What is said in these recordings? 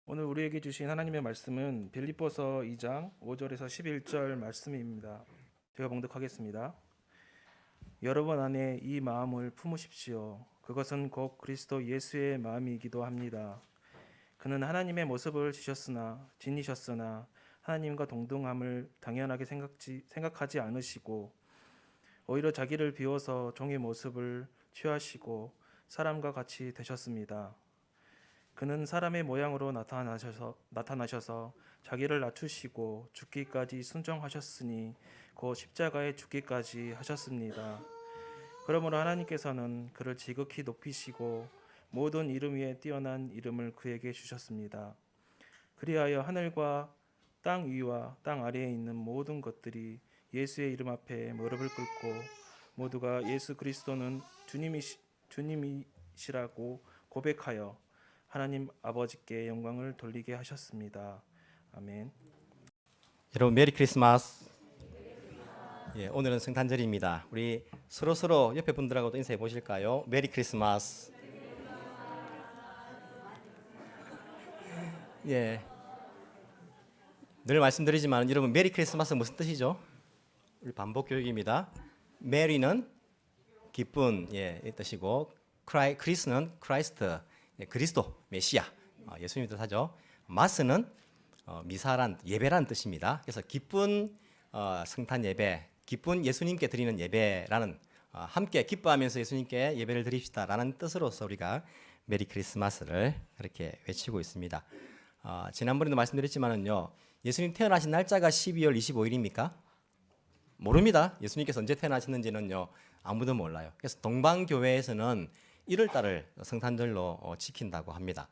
오늘 우리에게 주신 하나님의 말씀은 빌립보서 2장 5절에서 11절 말씀입니다. 제가 봉독하겠습니다. 여러분 안에 이 마음을 품으십시오. 그것은 곧 그리스도 예수의 마음이기도 합니다. 그는 하나님의 모습을 지니셨으나 하나님과 동등함을 당연하게 생각하지 않으시고 오히려 자기를 비워서 종의 모습을 취하시고 사람과 같이 되셨습니다. 그는 사람의 모양으로 나타나셔서 자기를 낮추시고 죽기까지 순종하셨으니 곧 십자가에 죽기까지 하셨습니다. 그러므로 하나님께서는 그를 지극히 높이시고 모든 이름 위에 뛰어난 이름을 그에게 주셨습니다. 그리하여 하늘과 땅 위와 땅 아래에 있는 모든 것들이 예수의 이름 앞에 무릎을 꿇고 모두가 예수 그리스도는 주님이시라고 고백하여 하나님 아버지께 영광을 돌리게 하셨습니다. 아멘. 여러분 메리 크리스마스. 오늘은 성탄절입니다. 우리 서로 옆에 분들하고도 인사해 보실까요? 메리 크리스마스. 늘 말씀드리지만 여러분 메리 크리스마스 무슨 뜻이죠? 우리 반복 교육입니다. 메리는 기쁜 이 뜻이고 크리스는 크라이스트 그리스도 메시아 예수님 뜻하죠. 마스는 미사란 예배라는 뜻입니다. 그래서 기쁜 성탄 예배, 기쁜 예수님께 드리는 예배라는 함께 기뻐하면서 예수님께 예배를 드립시다라는 뜻으로서 우리가 메리 크리스마스를 그렇게 외치고 있습니다. 지난번에도 말씀드렸지만은요, 예수님 태어나신 날짜가 12월 25일입니까? 모릅니다. 예수님께서 언제 태어나셨는지는요 아무도 몰라요. 그래서 동방교회에서는 1월 달을 성탄절로 지킨다고 합니다.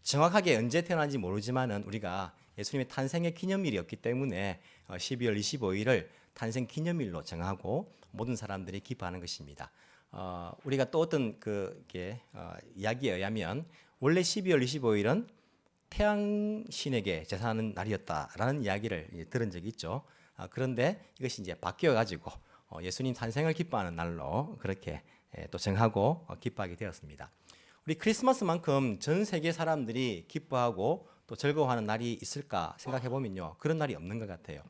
정확하게 언제 태어난지 모르지만은 우리가 예수님의 탄생의 기념일이었기 때문에 12월 25일을 탄생 기념일로 정하고 모든 사람들이 기뻐하는 것입니다. 우리가 또 어떤 이야기에 의하면 원래 12월 25일은 태양신에게 제사하는 날이었다라는 이야기를 들은 적이 있죠. 그런데 이것이 이제 바뀌어 가지고 예수님 탄생을 기뻐하는 날로 그렇게 또 정하고 기뻐하게 되었습니다. 우리 크리스마스만큼 전 세계 사람들이 기뻐하고 또 즐거워하는 날이 있을까 생각해 보면요, 그런 날이 없는 것 같아요.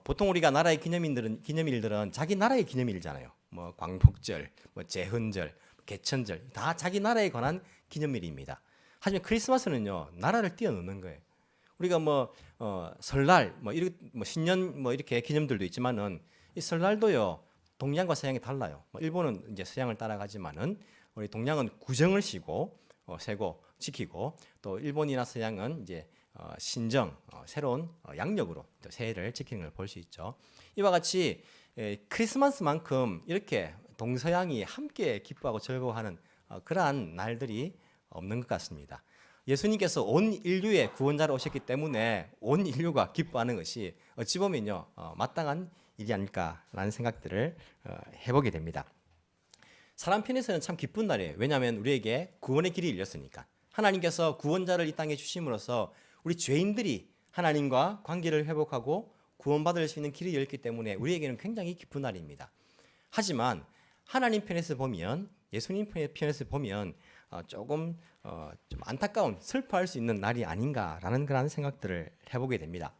보통 우리가 나라의 기념일들은 자기 나라의 기념일이잖아요. 뭐 광복절, 뭐 제헌절, 개천절 다 자기 나라에 관한 기념일입니다. 하지만 크리스마스는요 나라를 뛰어넘는 거예요. 우리가 설날, 신년 이렇게 기념들도 있지만은 이 설날도요 동양과 서양이 달라요. 일본은 이제 서양을 따라가지만은 우리 동양은 구정을 쉬고 세고 지키고 또 일본이나 서양은 이제 신정 새로운 양력으로 또 새해를 지키는 걸 볼 수 있죠. 이와 같이 크리스마스만큼 이렇게 동서양이 함께 기뻐하고 즐거워하는 그러한 날들이 없는 것 같습니다. 예수님께서 온 인류의 구원자로 오셨기 때문에 온 인류가 기뻐하는 것이 어찌 보면요 마땅한 일이 아닐까라는 생각들을 해보게 됩니다. 사람 편에서는 참 기쁜 날이에요. 왜냐하면 우리에게 구원의 길이 열렸으니까. 하나님께서 구원자를 이 땅에 주심으로써 우리 죄인들이 하나님과 관계를 회복하고 구원받을 수 있는 길이 열렸기 때문에 우리에게는 굉장히 기쁜 날입니다. 하지만 하나님 편에서 보면, 예수님 편에서 보면 조금 좀 안타까운, 슬퍼할 수 있는 날이 아닌가라는 그런 생각들을 해보게 됩니다.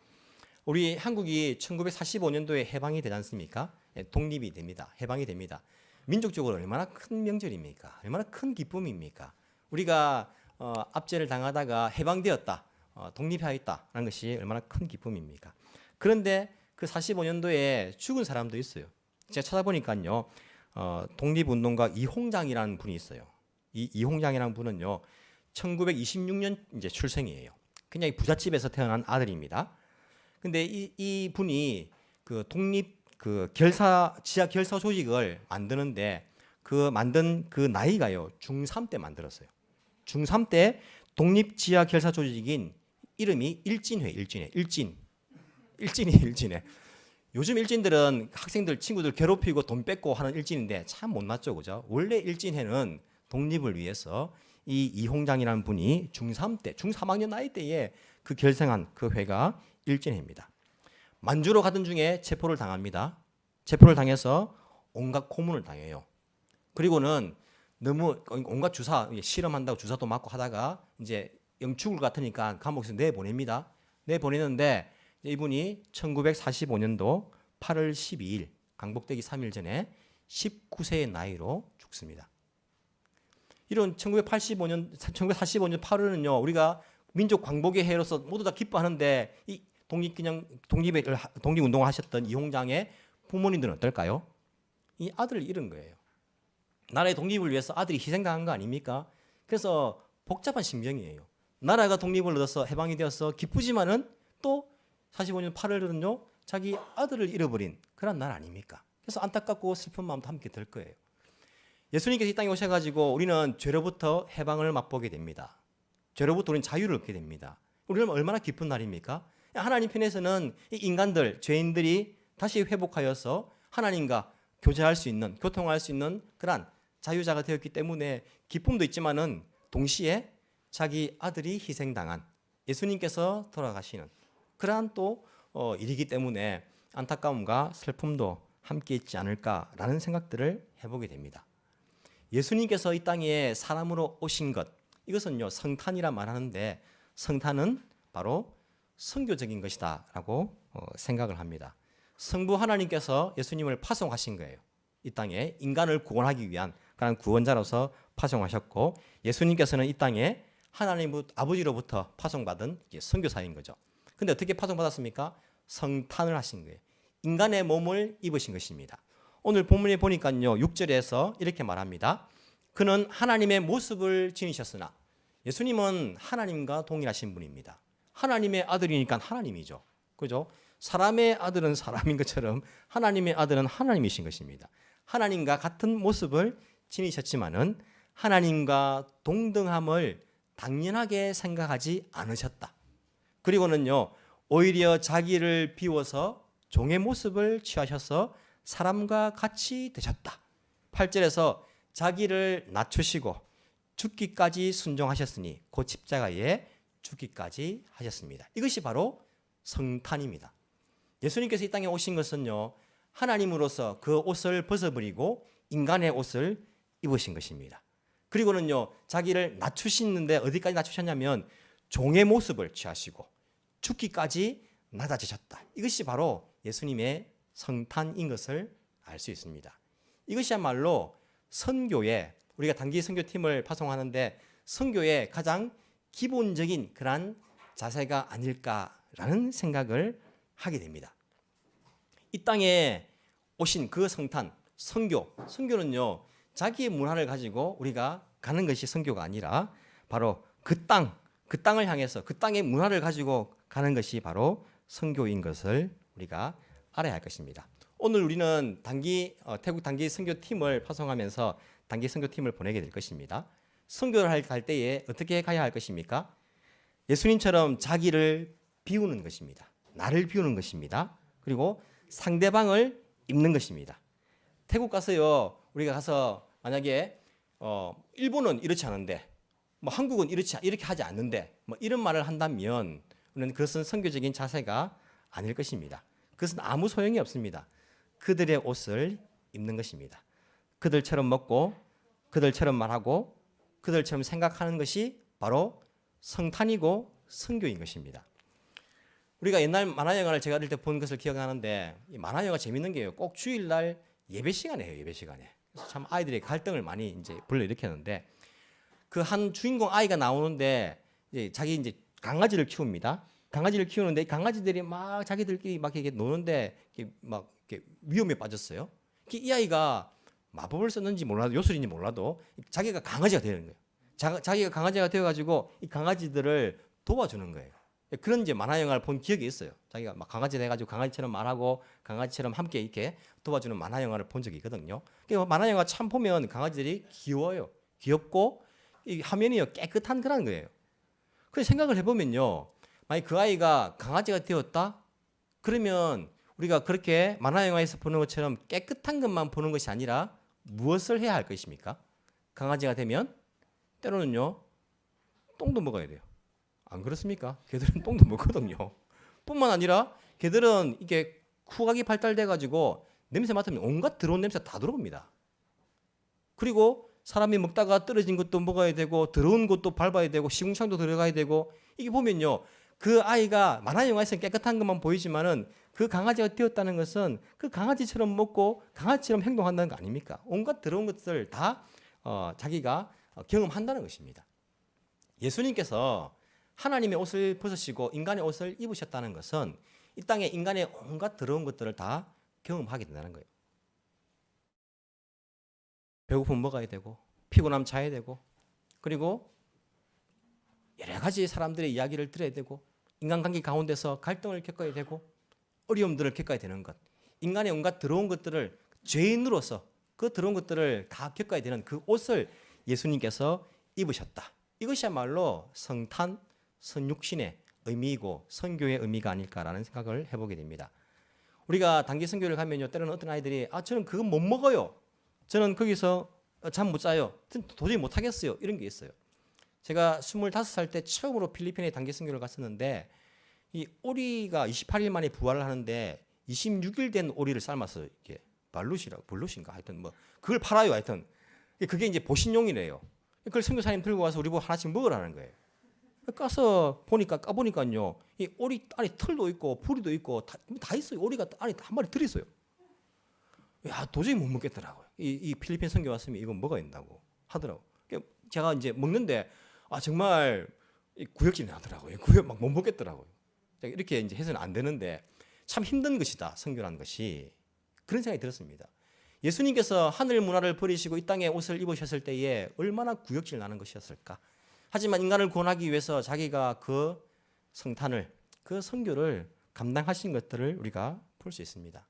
우리 한국이 1945년도에 해방이 되지 않습니까? 독립이 됩니다. 해방이 됩니다. 민족적으로 얼마나 큰 명절입니까? 얼마나 큰 기쁨입니까? 우리가 압제를 당하다가 해방되었다, 독립하였다라는 것이 얼마나 큰 기쁨입니까? 그런데 그 45년도에 죽은 사람도 있어요. 제가 찾아보니까요, 독립운동가 이홍장이라는 분이 있어요. 이 이홍장이라는 분은요, 1926년 이제 출생이에요. 굉장히 부잣집에서 태어난 아들입니다. 근데 이 분이 그 독립 지하 결사 조직을 만드는데 만든 그 나이가요 중3 때 만들었어요. 중3 때 독립 지하 결사 조직인 이름이 일진이에요. 요즘 일진들은 학생들 친구들 괴롭히고 돈 뺏고 하는 일진인데 참 못났죠, 그죠? 원래 일진회는 독립을 위해서 이 이홍장이라는 분이 중3학년 나이 때에 그 결성한 그 회가 일진회입니다. 만주로 가던 중에 체포를 당합니다. 체포를 당해서 온갖 고문을 당해요. 그리고는 너무 온갖 주사 실험한다고 주사도 맞고 하다가 이제 영축을 같으니까 감옥에서 내보냅니다. 내보내는데 이분이 1945년도 8월 12일 강복되기 3일 전에 19세의 나이로 죽습니다. 이런 1945년 8월은요 우리가 민족 광복의 해로서 모두 다 기뻐하는데 이 독립운동을 하셨던 이홍장의 부모님들은 어떨까요? 이 아들을 잃은 거예요. 나라의 독립을 위해서 아들이 희생당한 거 아닙니까? 그래서 복잡한 심정이에요. 나라가 독립을 얻어서 해방이 되어서 기쁘지만은 또 45년 8월은요 자기 아들을 잃어버린 그런 날 아닙니까? 그래서 안타깝고 슬픈 마음도 함께 들 거예요. 예수님께서 이 땅에 오셔가지고 우리는 죄로부터 해방을 맛보게 됩니다. 죄로부터 우리는 자유를 얻게 됩니다. 우리는 얼마나 기쁜 날입니까? 하나님 편에서는 이 인간들, 죄인들이 다시 회복하여서 하나님과 교제할 수 있는, 교통할 수 있는 그런 자유자가 되었기 때문에 기쁨도 있지만은 동시에 자기 아들이 희생당한 예수님께서 돌아가시는 그러한 또 일이기 때문에 안타까움과 슬픔도 함께 있지 않을까라는 생각들을 해보게 됩니다. 예수님께서 이 땅에 사람으로 오신 것 이것은요 성탄이라 말하는데 성탄은 바로 선교적인 것이다라고 생각을 합니다. 성부 하나님께서 예수님을 파송하신 거예요. 이 땅에 인간을 구원하기 위한 그런 구원자로서 파송하셨고 예수님께서는 이 땅에 하나님 아버지로부터 파송받은 선교사인 거죠. 근데 어떻게 파송받았습니까? 성탄을 하신 거예요. 인간의 몸을 입으신 것입니다. 오늘 본문에 보니까요 6절에서 이렇게 말합니다. 그는 하나님의 모습을 지니셨으나 예수님은 하나님과 동일하신 분입니다. 하나님의 아들이니까 하나님이죠. 그죠? 사람의 아들은 사람인 것처럼 하나님의 아들은 하나님이신 것입니다. 하나님과 같은 모습을 지니셨지만은 하나님과 동등함을 당연하게 생각하지 않으셨다. 그리고는요, 오히려 자기를 비워서 종의 모습을 취하셔서 사람과 같이 되셨다. 8절에서 자기를 낮추시고 죽기까지 순종하셨으니 곧 십자가에 죽기까지 하셨습니다. 이것이 바로 성탄입니다. 예수님께서 이 땅에 오신 것은요, 하나님으로서 그 옷을 벗어버리고 인간의 옷을 입으신 것입니다. 그리고는요, 자기를 낮추시는데 어디까지 낮추셨냐면 종의 모습을 취하시고 죽기까지 낮아지셨다. 이것이 바로 예수님의 성탄인 것을 알 수 있습니다. 이것이야말로 선교에 우리가 단기 선교팀을 파송하는데 선교의 가장 기본적인 그러한 자세가 아닐까라는 생각을 하게 됩니다. 이 땅에 오신 그 성탄, 선교는요 자기의 문화를 가지고 우리가 가는 것이 선교가 아니라 바로 그 땅을 향해서 그 땅의 문화를 가지고 가는 것이 바로 선교인 것을 우리가 알아야 할 것입니다. 오늘 우리는 태국 단기 선교팀을 파송하면서 단기 선교팀을 보내게 될 것입니다. 선교를 갈 때에 어떻게 가야 할 것입니까? 예수님처럼 자기를 비우는 것입니다. 나를 비우는 것입니다. 그리고 상대방을 입는 것입니다. 태국 가서요, 우리가 가서 만약에 일본은 이렇지 않은데, 뭐 한국은 이렇게 하지 않는데, 뭐 이런 말을 한다면, 우리는 그것은 선교적인 자세가 아닐 것입니다. 그것은 아무 소용이 없습니다. 그들의 옷을 입는 것입니다. 그들처럼 먹고, 그들처럼 말하고, 그들처럼 생각하는 것이 바로 성탄이고 선교인 것입니다. 우리가 옛날 만화 영화를 제가 어릴 때 본 것을 기억하는데 이 만화 영화 재밌는 게요. 꼭 주일날 예배 시간에 해요. 예배 시간에. 그래서 참 아이들의 갈등을 많이 이제 불러일으켰는데 그 한 주인공 아이가 나오는데 이제 자기 이제 강아지를 키웁니다. 강아지를 키우는데 이 강아지들이 막 자기들끼리 막 이렇게 노는데 막 이렇게 위험에 빠졌어요. 이 아이가 마법을 썼는지 몰라도 요술인지 몰라도 자기가 강아지가 되는 거예요. 자기가 강아지가 되어가지고 이 강아지들을 도와주는 거예요. 그런 이제 만화 영화를 본 기억이 있어요. 자기가 막 강아지 돼가지고 강아지처럼 말하고 강아지처럼 함께 이렇게 도와주는 만화 영화를 본 적이 있거든요. 그러니까 만화 영화 참 보면 강아지들이 귀여워요. 귀엽고 이 화면이요 깨끗한 그런 거예요. 그래서 생각을 해보면요, 만약 그 아이가 강아지가 되었다? 그러면 우리가 그렇게 만화 영화에서 보는 것처럼 깨끗한 것만 보는 것이 아니라 무엇을 해야 할 것입니까? 강아지가 되면 때로는요 똥도 먹어야 돼요. 안 그렇습니까? 개들은 똥도 먹거든요. 뿐만 아니라 개들은 이게 후각이 발달돼 가지고 냄새 맡으면 온갖 더러운 냄새 다 들어옵니다. 그리고 사람이 먹다가 떨어진 것도 먹어야 되고 더러운 것도 밟아야 되고 시궁창도 들어가야 되고 이게 보면요. 그 아이가 만화 영화에서 깨끗한 것만 보이지만은 그 강아지가 되었다는 것은 그 강아지처럼 먹고 강아지처럼 행동한다는 거 아닙니까? 온갖 더러운 것들 다 자기가 경험한다는 것입니다. 예수님께서 하나님의 옷을 벗으시고 인간의 옷을 입으셨다는 것은 이 땅에 인간의 온갖 더러운 것들을 다 경험하게 된다는 거예요. 배고프면 먹어야 되고 피곤하면 자야 되고 그리고 여러 가지 사람들의 이야기를 들어야 되고 인간관계 가운데서 갈등을 겪어야 되고 어려움들을 겪어야 되는 것. 인간의 온갖 더러운 것들을 죄인으로서 그 더러운 것들을 다 겪어야 되는 그 옷을 예수님께서 입으셨다. 이것이야말로 성탄, 선육신의 의미이고 선교의 의미가 아닐까라는 생각을 해보게 됩니다. 우리가 단기 선교를 가면요. 때로는 어떤 아이들이 저는 그거 못 먹어요. 저는 거기서 잠 못 자요. 도저히 못 하겠어요. 이런 게 있어요. 제가 25살 때 처음으로 필리핀에 단기 선교를 갔었는데 이 오리가 28일 만에 부활을 하는데 26일 된 오리를 삶아서 이게 발룻인가 하여튼 뭐 그걸 팔아요. 하여튼 그게 이제 보신용이래요. 그걸 선교사님 들고 와서 우리 보고 하나씩 먹으라는 거예요. 까보니까요. 이 오리 안에 털도 있고 부리도 있고 다 있어요. 오리가 안에 한 마리 들어있어요. 야, 도저히 못 먹겠더라고요. 이 필리핀 선교 왔으면 이거 먹어야 된다고 하더라고. 제가 이제 먹는데 정말 구역질이 나더라고요. 구역 막 못 먹겠더라고요. 이렇게 이제 해서는 안 되는데 참 힘든 것이다. 선교라는 것이 그런 생각이 들었습니다. 예수님께서 하늘 문화를 버리시고 이 땅에 옷을 입으셨을 때에 얼마나 구역질 나는 것이었을까. 하지만 인간을 구원하기 위해서 자기가 그 성탄을 그 선교를 감당하신 것들을 우리가 볼 수 있습니다.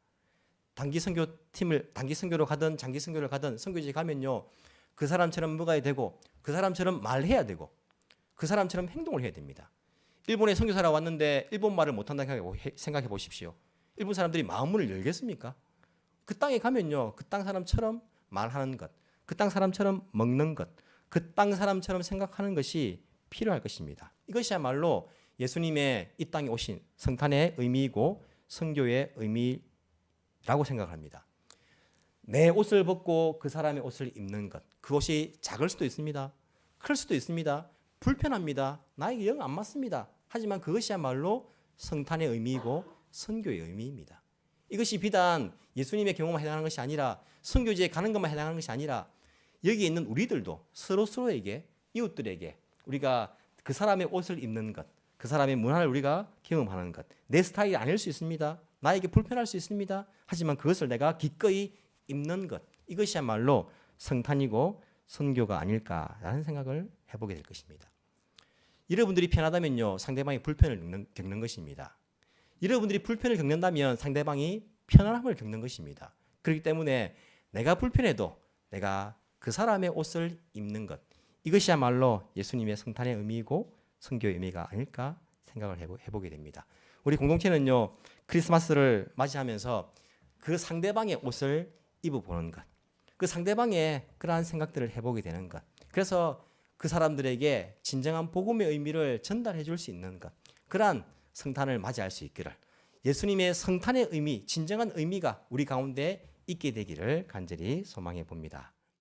단기 선교로 가든 장기 선교를 가든 선교지에 가면요. 그 사람처럼 먹어야 되고 그 사람처럼 말해야 되고 그 사람처럼 행동을 해야 됩니다. 일본에 선교사라 왔는데 일본 말을 못한다고 생각해 보십시오. 일본 사람들이 마음문을 열겠습니까? 그 땅에 가면요. 그 땅 사람처럼 말하는 것, 그 땅 사람처럼 먹는 것, 그 땅 사람처럼 생각하는 것이 필요할 것입니다. 이것이야말로 예수님의 이 땅에 오신 성탄의 의미이고 선교의 의미라고 생각합니다. 내 옷을 벗고 그 사람의 옷을 입는 것. 그것이 작을 수도 있습니다. 클 수도 있습니다. 불편합니다. 나에게 영 안 맞습니다. 하지만 그것이야말로 성탄의 의미이고 선교의 의미입니다. 이것이 비단 예수님의 경험에 해당하는 것이 아니라 선교지에 가는 것만 해당하는 것이 아니라 여기 있는 우리들도 서로에게 이웃들에게 우리가 그 사람의 옷을 입는 것, 그 사람의 문화를 우리가 경험하는 것. 내 스타일이 아닐 수 있습니다. 나에게 불편할 수 있습니다. 하지만 그것을 내가 기꺼이 입는 것. 이것이야말로 성탄이고 선교가 아닐까라는 생각을 해보게 될 것입니다. 여러분들이 편하다면요. 상대방이 불편을 겪는 것입니다. 여러분들이 불편을 겪는다면 상대방이 편안함을 겪는 것입니다. 그렇기 때문에 내가 불편해도 내가 그 사람의 옷을 입는 것. 이것이야말로 예수님의 성탄의 의미이고 선교의 의미가 아닐까 생각을 해보게 됩니다. 우리 공동체는요. 크리스마스를 맞이하면서 그 상대방의 옷을 입어보는 것. 그 상대방의 그러한 생각들을 해보게 되는 것. 그래서 그 사람들에게 진정한 복음의 의미를 전달해 줄 수 있는 것. 그러한 성탄을 맞이할 수 있기를. 예수님의 성탄의 의미, 진정한 의미가 우리 가운데 있게 되기를 간절히 소망해 봅니다.